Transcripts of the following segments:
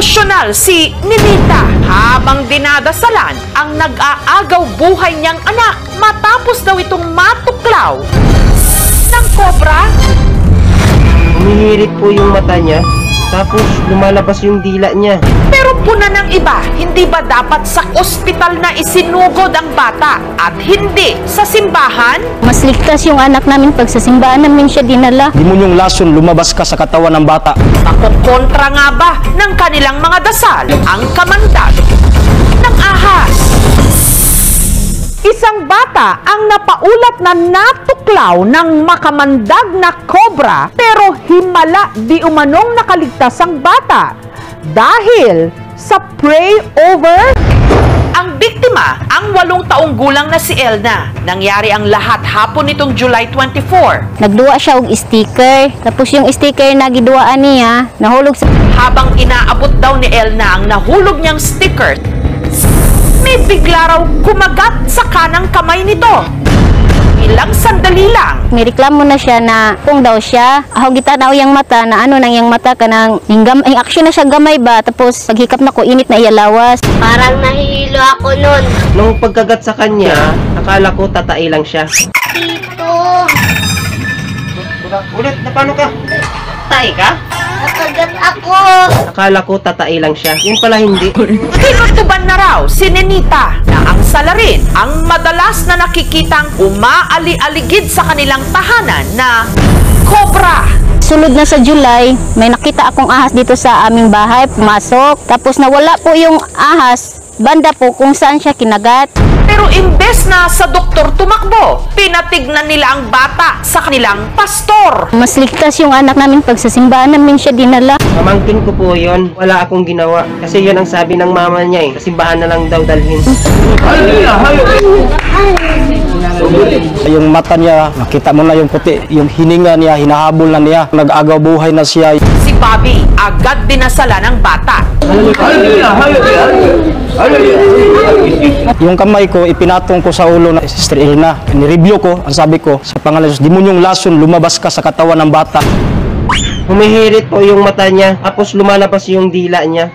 Emosyonal si Ninita habang dinadasalan ang nag-aagaw buhay niyang anak matapos daw itong matuklaw ng kobra. Humihirit po yung mata niya, tapos lumalabas yung dila niya. Pero puna ng iba, hindi ba dapat sa ospital na isinugod ang bata at hindi sa simbahan? Mas ligtas yung anak namin pag sa simbahan namin siya dinala. Demonyong lason lumabas ka sa katawan ng bata. Makukontra nga ba ng kanilang mga dasal ang kamandag ng ahas? Isang bata ang napaulat na natuklaw ng makamandag na kobra pero himala di umanong nakaligtas ang bata dahil sa pray over. Ang biktima, ang 8 taong gulang na si Elna. Nangyari ang lahat hapon nitong July 24. Nagduwa siya og sticker. Tapos yung sticker na giduaan niya, nahulog sa... Habang inaabot daw ni Elna ang nahulog niyang sticker, may bigla raw kumagat sa kanang kamay nito. Ilang sandali lang. May reklamo na siya na kung daw siya. Ako gitanaw yung mata na ano nang yung mata ka nang yung action na siya gamay ba. Tapos paghikap na ko init na iyalawas. Parang nahihilo ako nun. Nung pagkagat sa kanya, akala ko tatai lang siya. Tito, Ulit, na paano ka? Tatai ka? nakagat ako. Akala ko tatai lang siya. Yun pala hindi. Tinutuban na raw si Ninita na ang salarin ang madalas na nakikitang umaali-aligid sa kanilang tahanan na kobra. Sunod na sa July, may nakita akong ahas dito sa aming bahay. Pumasok. Tapos nawala po yung ahas. Banda po kung saan siya kinagat. Pero imbes na sa doktor tumakbo, pinatignan nila ang bata sa kanilang pastor. Mas ligtas yung anak namin pag sa simbahan namin siya dinala. Pamangkin ko po yun. Wala akong ginawa. Kasi yun ang sabi ng mama niya eh. Sa simbahan na lang daw dalhin. Yung mata niya, nakita mo na yung puti, yung hininga niya, hinahabol na niya. Nag-agaw buhay na siya. Si Bobby agad dinasala ng bata. Yung kamay ko, ipinatong ko sa ulo na Sister Elna. Ni-review ko, ang sabi ko, sa pangalan ng Diyos, demonyong lason, lumabas ka sa katawan ng bata. Humihirit po yung mata niya, tapos lumalabas yung dila niya.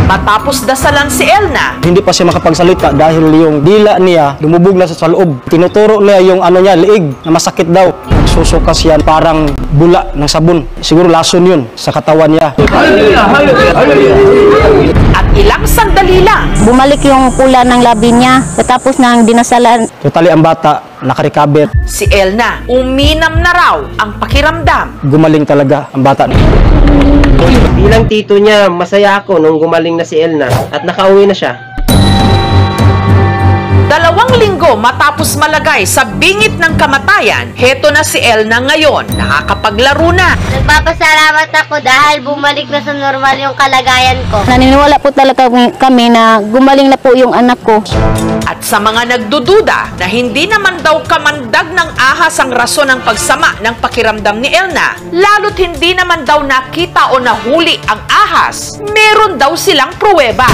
Matapos dasalan si Elna, Hindi pa siya makapagsalita dahil yung dila niya lumubog na sa loob. Tinuturo niya yung ano niya, liig, na masakit daw. Susukas yan, parang bula ng sabon. Siguro lason yun sa katawan niya. at ilang sandali lang, Bumalik yung pula ng labi niya. Tapos nang dinasalan, Totally ang bata, nakarecover. si Elna uminam na raw ang pakiramdam. Gumaling talaga ang bata. Bilang tito niya, masaya ako nung gumaling na si Elna at nakauwi na siya. 2 linggo matapos malagay sa bingit ng kamatayan, heto na si Elna ngayon, nakakapaglaro na. Nagpapasalamat ako dahil bumalik na sa normal yung kalagayan ko. naniniwala po talaga kami na gumaling na po yung anak ko. At sa mga nagdududa na hindi naman daw kamandag ng ahas ang rason ng pagsama ng pakiramdam ni Elna, lalo't hindi naman daw nakita o nahuli ang ahas, meron daw silang pruweba.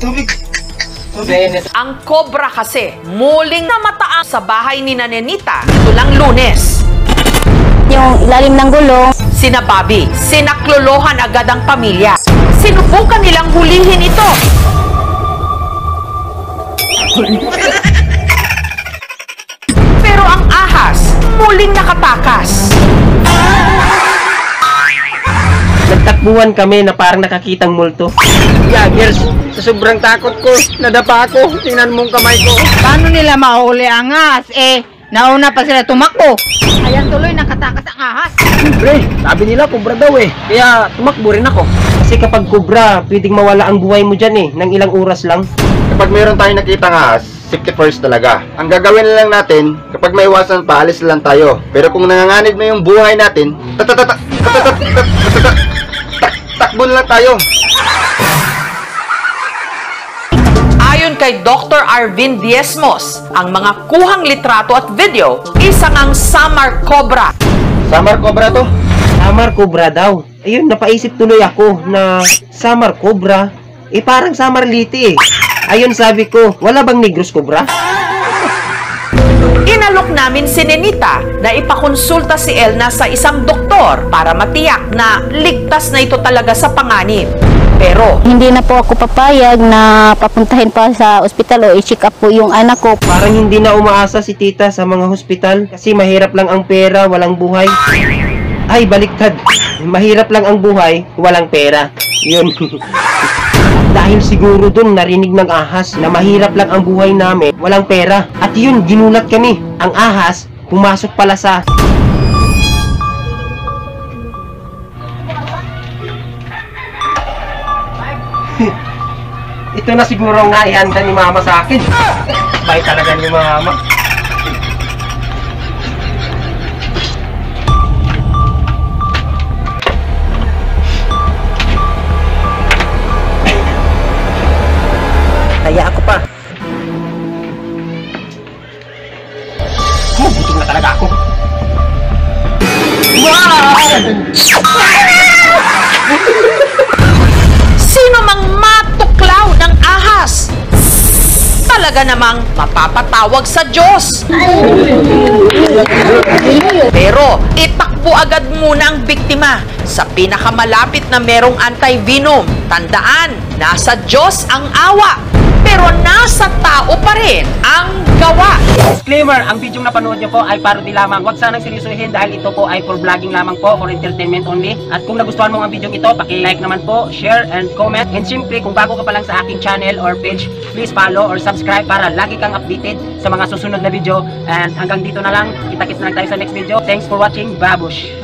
Tubig. Ang kobra kasi, muling namataang sa bahay ni Nenita tulang Lunes. Yung ilalim ng gulong, Sina Bobby, sinaklolohan agad ang pamilya. Sinubukan nilang hulihin ito. Pero ang ahas, muling nakatakas. Nagtakbuhan kami na parang nakakitang multo. Jaggers, sa sobrang takot ko, nadapa ako, tingnan mong kamay ko. Paano nila mahuli ang ahas? Nauna pa sila tumakbo. Ayan tuloy, nakatakas ang ahas. Siyempre, sabi nila kubra daw eh, kaya tumakbo rin ako. Kasi kapag kubra, pwedeng mawala ang buhay mo dyan eh, ng ilang oras lang. Kapag mayroon tayong nakitang ahas, safety first talaga. Ang gagawin na lang natin, kapag may iwasan pa, alis lang tayo. Pero kung nanganganib na yung buhay natin, takbo na lang tayo. Ayon kay Dr. Arvin Diezmos, ang mga kuhang litrato at video, isang ang Samar Cobra. Samar Cobra to. Samar Cobra daw. Ayun, napaisip tuloy ako na Samar Cobra. Parang Samar Liti eh. Ayun, sabi ko, wala bang Negros Cobra? Inalok namin si Nenita na ipakonsulta si Elna sa isang doktor para matiyak na ligtas na ito talaga sa panganib. Pero Hindi na po ako papayag na papuntahin pa sa ospital o i-check up po yung anak ko. Parang hindi na umaasa si tita sa mga hospital kasi mahirap lang ang pera, walang buhay. Ay, baliktad. Mahirap lang ang buhay, walang pera. Yun. Dahil siguro dun narinig ng ahas na mahirap lang ang buhay namin, walang pera. At yun, ginulat kami. Ang ahas, pumasok pala sa... Ito na siguro ang naihanda ni mama sa akin. Bye talaga ni mama. Kaya ako pa. Gutom na talaga ako. sino mang matuklaw ng ahas, talaga namang mapapatawag sa Diyos. Pero itakbo agad muna ang biktima sa pinakamalapit na merong anti-venom. Tandaan, nasa Diyos ang awa, pero nasa tao pa rin ang gawa. Disclaimer, ang video napanood nyo po ay parody lamang. Huwag sanang seryosohin dahil ito po ay for vlogging lamang po, for entertainment only. At kung nagustuhan mo ang video ito, paki-like naman po, share and comment. And syempre, kung bago ka pa lang sa aking channel or page, please follow or subscribe para lagi kang updated sa mga susunod na video. And hanggang dito na lang, kita-kits na lang tayo sa next video. Thanks for watching, babush!